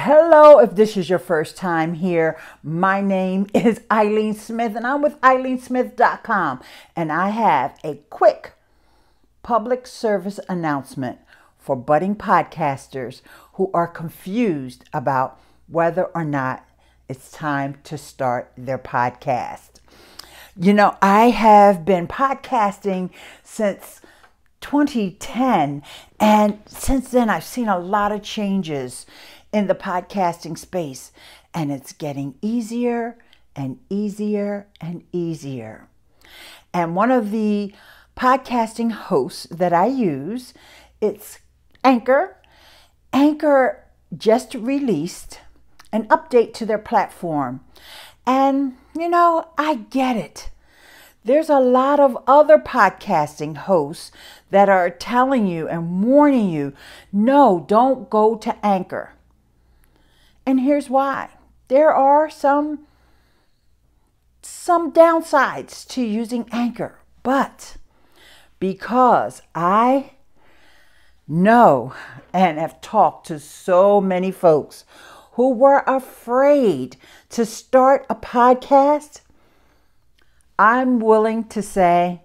Hello, if this is your first time here, my name is Ileane Smith and I'm with ILEANESBUDDY.com, and I have a quick public service announcement for budding podcasters who are confused about whether or not it's time to start their podcast. You know, I have been podcasting since 2010, and since then I've seen a lot of changes in the podcasting space, and it's getting easier and easier and easier. And one of the podcasting hosts that I use, it's Anchor. Anchor just released an update to their platform. And, you know, I get it. There's a lot of other podcasting hosts that are telling you and warning you, no, don't go to Anchor. And here's why. There are some downsides to using Anchor, but because I know and have talked to so many folks who were afraid to start a podcast, I'm willing to say,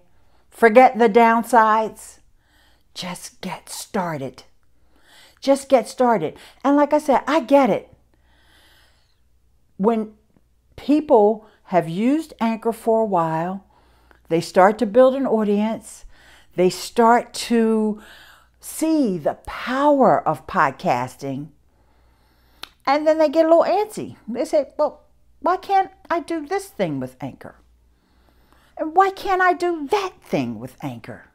forget the downsides. Just get started. Just get started. And like I said, I get it. When people have used Anchor for a while, they start to build an audience. They start to see the power of podcasting. And then they get a little antsy. They say, well, why can't I do this thing with Anchor? And why can't I do that thing with Anchor?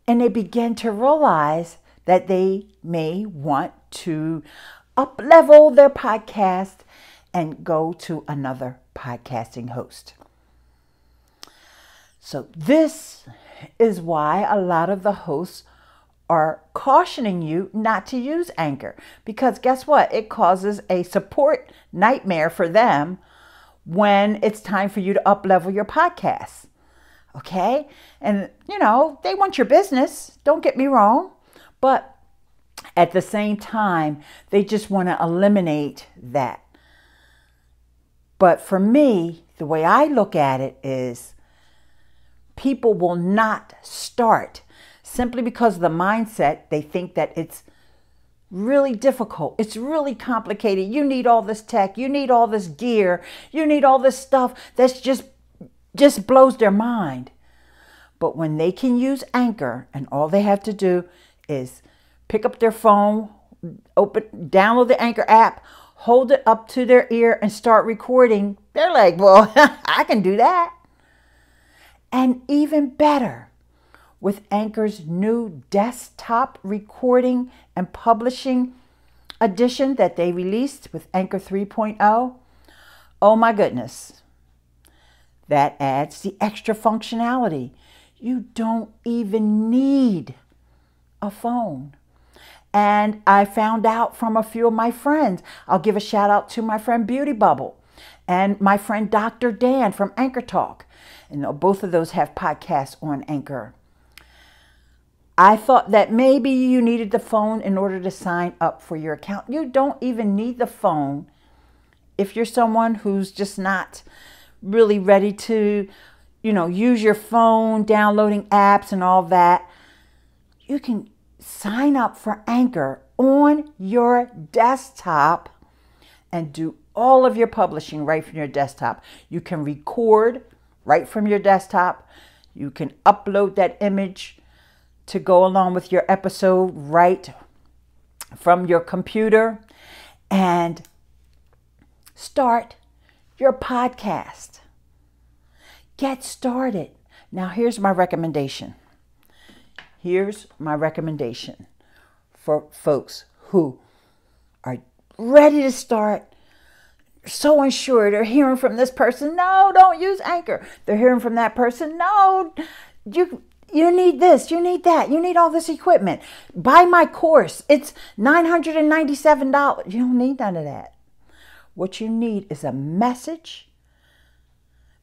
And they begin to realize that they may want to uplevel their podcast and go to another podcasting host. So this is why a lot of the hosts are cautioning you not to use Anchor, because guess what? It causes a support nightmare for them when it's time for you to uplevel your podcast. Okay? And, you know, they want your business. Don't get me wrong. But at the same time, they just want to eliminate that. But for me, the way I look at it is people will not start simply because of the mindset. They think that it's really difficult. It's really complicated. You need all this tech. You need all this gear. You need all this stuff that's just blows their mind. But when they can use Anchor and all they have to do is pick up their phone, download the Anchor app, hold it up to their ear and start recording, they're like, well, I can do that. And even better, with Anchor's new desktop recording and publishing edition that they released with Anchor 3.0, oh my goodness, that adds the extra functionality. You don't even need a phone. And I found out from a few of my friends. I'll give a shout out to my friend Beauty Bubble and my friend Dr. Dan from Anchor Talk. And both of those have podcasts on Anchor. I thought that maybe you needed the phone in order to sign up for your account. You don't even need the phone if you're someone who's just not really ready to, you know, use your phone, downloading apps and all that. You can sign up for Anchor on your desktop and do all of your publishing right from your desktop. You can record right from your desktop. You can upload that image to go along with your episode right from your computer and start your podcast. Get started. Now, here's my recommendation. Here's my recommendation for folks who are ready to start, so unsure. They're hearing from this person, no, don't use Anchor. They're hearing from that person, no, you need this, you need that, you need all this equipment. Buy my course. It's $997. You don't need none of that. What you need is a message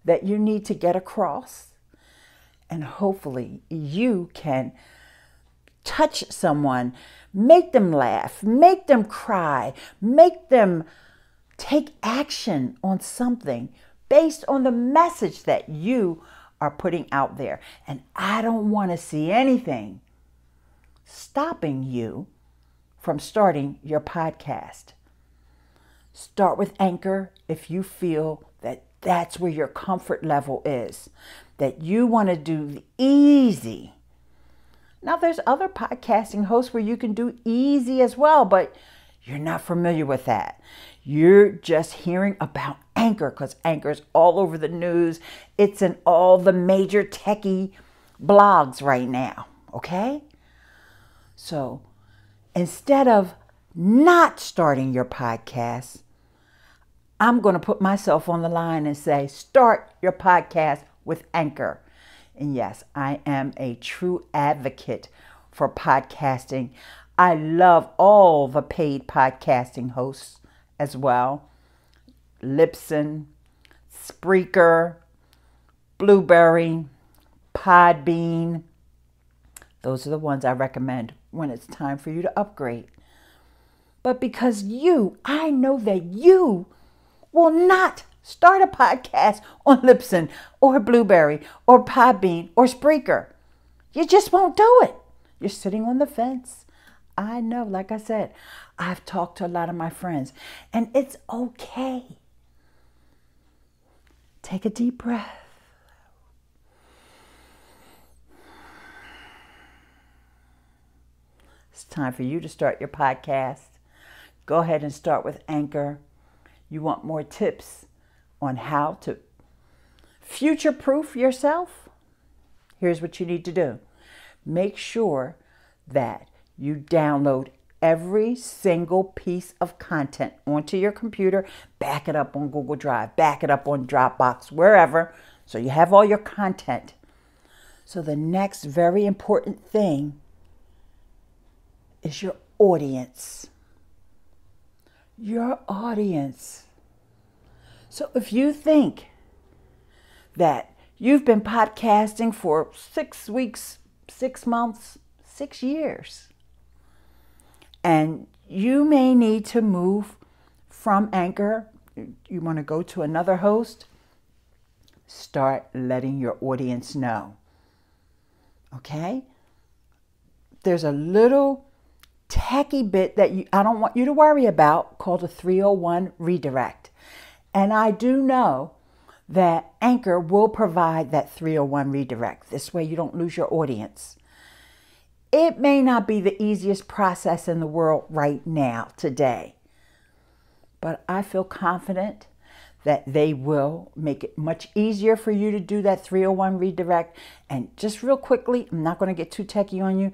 that you need to get across. And hopefully you can touch someone Make them laugh, make them cry, make them take action on something based on the message that you are putting out there. And I don't want to see anything stopping you from starting your podcast. Start with Anchor if you feel that that's where your comfort level is, that you want to do the easy. Now, there's other podcasting hosts where you can do easy as well, but you're not familiar with that. You're just hearing about Anchor because Anchor's all over the news. It's in all the major techie blogs right now, okay? So instead of not starting your podcast, I'm going to put myself on the line and say, start your podcast with Anchor. And yes, I am a true advocate for podcasting. I love all the paid podcasting hosts as well. Libsyn, Spreaker, Blueberry, Podbean. Those are the ones I recommend when it's time for you to upgrade. But because I know that you will not start a podcast on Libsyn or Blueberry or Podbean or Spreaker. You just won't do it. You're sitting on the fence. I know, like I said, I've talked to a lot of my friends, and it's okay. Take a deep breath. It's time for you to start your podcast. Go ahead and start with Anchor. You want more tips on how to future-proof yourself? Here's what you need to do. Make sure that you download every single piece of content onto your computer. Back it up on Google Drive. Back it up on Dropbox, wherever. So you have all your content. So the next very important thing is your audience. Your audience. So if you think that you've been podcasting for 6 weeks, 6 months, 6 years, and you may need to move from Anchor, you want to go to another host, start letting your audience know. Okay? There's a little techie bit that I don't want you to worry about called a 301 redirect. And I do know that Anchor will provide that 301 redirect. This way you don't lose your audience. It may not be the easiest process in the world right now, today, but I feel confident that they will make it much easier for you to do that 301 redirect. And just real quickly, I'm not going to get too techie on you.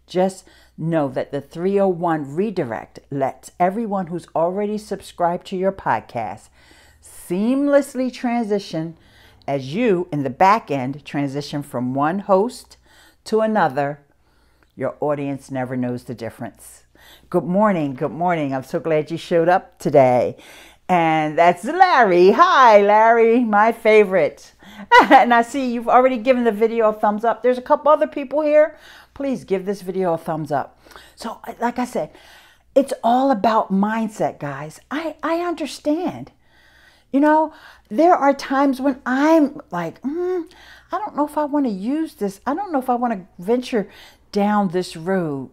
Just know that the 301 redirect lets everyone who's already subscribed to your podcast seamlessly transition as you in the back end transition from one host to another. Your audience never knows the difference. Good morning. Good morning. I'm so glad you showed up today. And that's Larry. Hi, Larry, my favorite. And I see you've already given the video a thumbs up. There's a couple other people here. Please give this video a thumbs up. So like I said, it's all about mindset, guys. I understand. You know, there are times when I'm like, I don't know if I want to use this. I don't know if I want to venture down this road.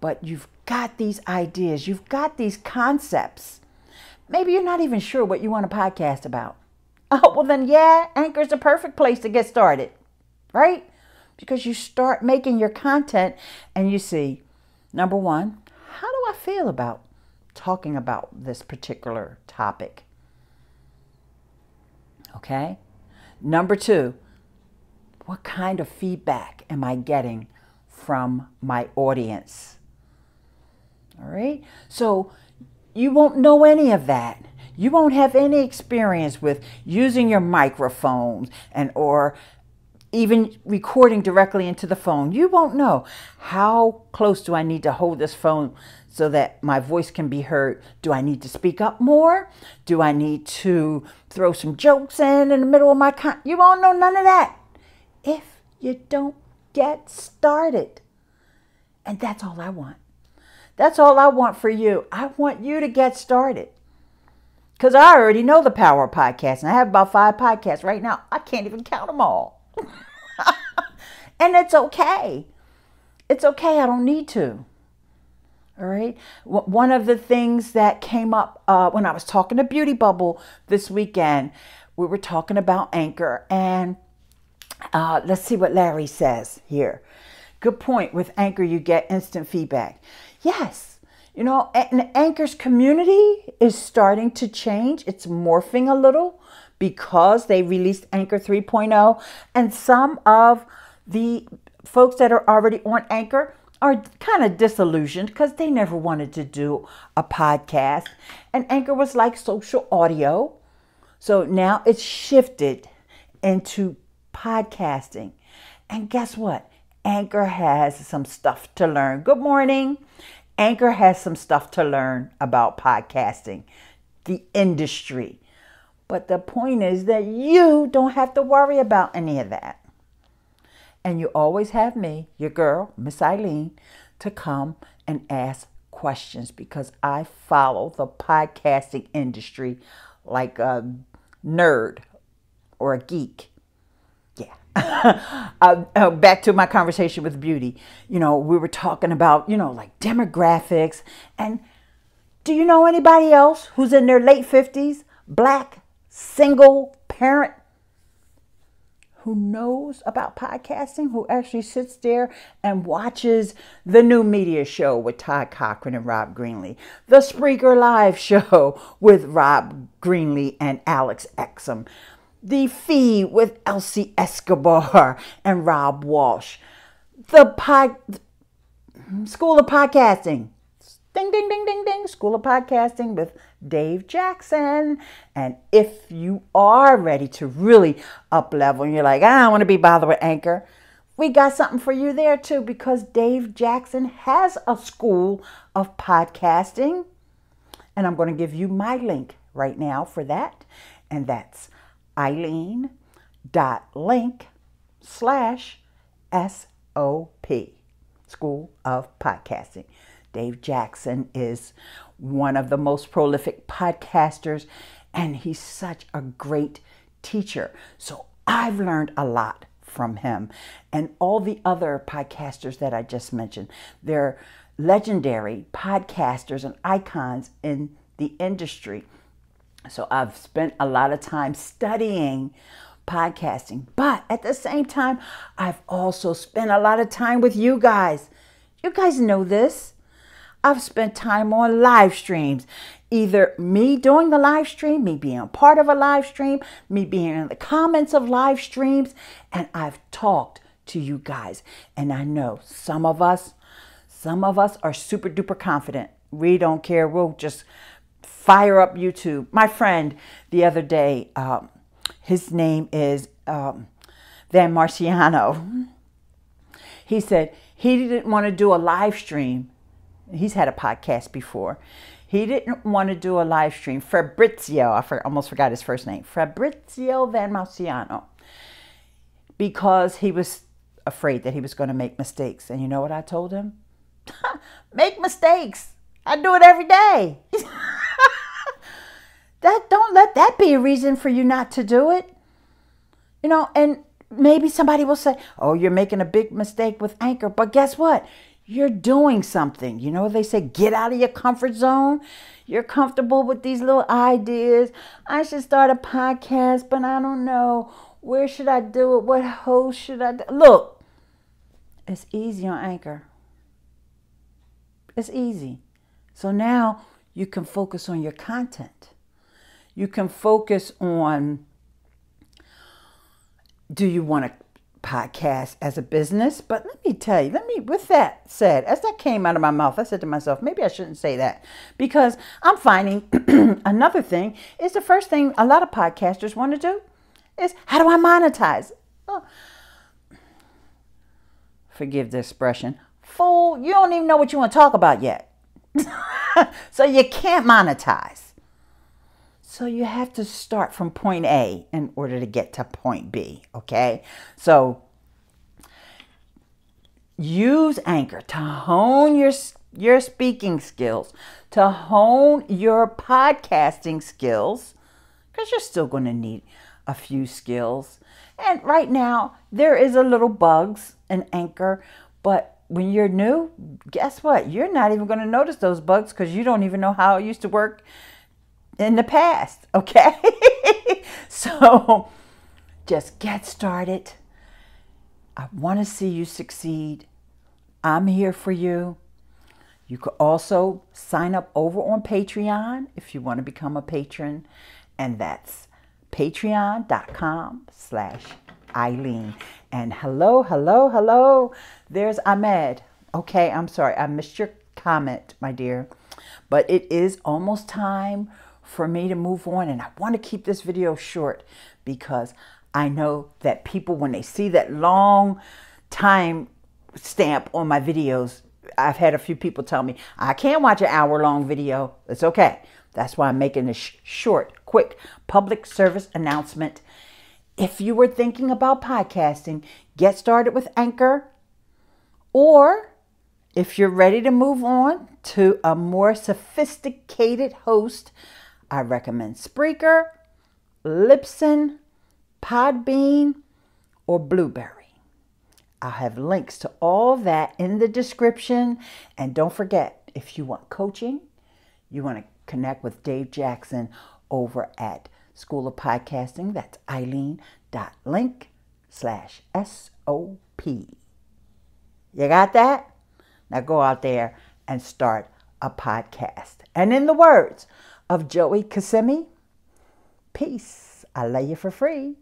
But you've got these ideas. You've got these concepts. Maybe you're not even sure what you want to podcast about. Oh, well then, yeah, Anchor's the perfect place to get started, right? Because you start making your content and you see, number one, how do I feel about talking about this particular topic? Okay. Number two, what kind of feedback am I getting from my audience? All right. So you won't know any of that. You won't have any experience with using your microphones or even recording directly into the phone. You won't know. How close do I need to hold this phone so that my voice can be heard? Do I need to speak up more? Do I need to throw some jokes in the middle of my You won't know none of that if you don't get started. And that's all I want. That's all I want for you. I want you to get started. Because I already know the power of podcasting. I have about 5 podcasts right now. I can't even count them all. And it's okay. It's okay. I don't need to. All right. One of the things that came up when I was talking to Beauty Bubble this weekend, we were talking about Anchor. And let's see what Larry says here. Good point. With Anchor, you get instant feedback. Yes. You know, and Anchor's community is starting to change. It's morphing a little because they released Anchor 3.0. And some of the folks that are already on Anchor are kind of disillusioned because they never wanted to do a podcast. And Anchor was like social audio. So now it's shifted into podcasting. And guess what? Anchor has some stuff to learn. Good morning. Anchor has some stuff to learn about podcasting, the industry. But the point is that you don't have to worry about any of that. And you always have me, your girl, Miss Ileane, to come and ask questions because I follow the podcasting industry like a nerd or a geek. Yeah. Back to my conversation with Beauty. You know, we were talking about, you know, like demographics. And do you know anybody else who's in their late 50s, black, single parent, who knows about podcasting, who actually sits there and watches the new media show with Todd Cochran and Rob Greenlee, the Spreaker Live show with Rob Greenlee and Alex Ecamm, the Feed with Elsie Escobar and Rob Walsh, the School of Podcasting, ding, ding, ding, ding, ding, School of Podcasting with Dave Jackson. And if you are ready to really up level and you're like, I don't want to be bothered with Anchor, we got something for you there too, because Dave Jackson has a School of Podcasting. And I'm going to give you my link right now for that. And that's Ileane.link/SOP, School of Podcasting. Dave Jackson is one of the most prolific podcasters, and he's such a great teacher. So I've learned a lot from him. And all the other podcasters that I just mentioned, they're legendary podcasters and icons in the industry. So I've spent a lot of time studying podcasting, but at the same time, I've also spent a lot of time with you guys. You guys know this. I've spent time on live streams, either me doing the live stream, me being a part of a live stream, me being in the comments of live streams, and I've talked to you guys. And I know some of us are super duper confident. We don't care. We'll just fire up YouTube. My friend the other day, his name is Van Marciano. He said he didn't want to do a live stream. He's had a podcast before. He didn't want to do a live stream. Fabrizio, almost forgot his first name. Fabrizio Van Marciano. Because he was afraid that he was going to make mistakes. And you know what I told him? Make mistakes. I do it every day. Don't let that be a reason for you not to do it. You know, and maybe somebody will say, oh, you're making a big mistake with Anchor. But guess what? You're doing something. You know, they say, get out of your comfort zone. You're comfortable with these little ideas. I should start a podcast, but I don't know. Where should I do it? What host should I do? Look, it's easy on Anchor. It's easy. So now you can focus on your content. You can focus on, do you want to podcast as a business? But let me tell you, with that said, as that came out of my mouth, I said to myself, maybe I shouldn't say that, because I'm finding another thing is the first thing a lot of podcasters want to do is, how do I monetize? Oh, forgive the expression, fool, you don't even know what you want to talk about yet. So you can't monetize. So you have to start from point A in order to get to point B, okay? So use Anchor to hone your speaking skills, to hone your podcasting skills, because you're still going to need a few skills. And right now, there is a little bugs in Anchor, but when you're new, guess what? You're not even going to notice those bugs because you don't even know how it used to work in the past, okay? So just get started. I want to see you succeed. I'm here for you. You could also sign up over on Patreon if you want to become a patron, and that's patreon.com/Ileane. And hello. There's Ahmed. Okay, I'm sorry. I missed your comment, my dear. But it is almost time for me to move on. And I want to keep this video short because I know that people, when they see that long time stamp on my videos, I've had a few people tell me, I can't watch an hour-long video. It's okay. That's why I'm making this short, quick public service announcement. If you were thinking about podcasting, get started with Anchor. Or if you're ready to move on to a more sophisticated host, I recommend Spreaker, Libsyn, Podbean, or Blueberry. I'll have links to all that in the description. And don't forget, if you want coaching, you want to connect with Dave Jackson over at School of Podcasting. That's Ileane.link/SOP. You got that? Now go out there and start a podcast. And in the words of Joey Kissimmee, peace. I love you for free.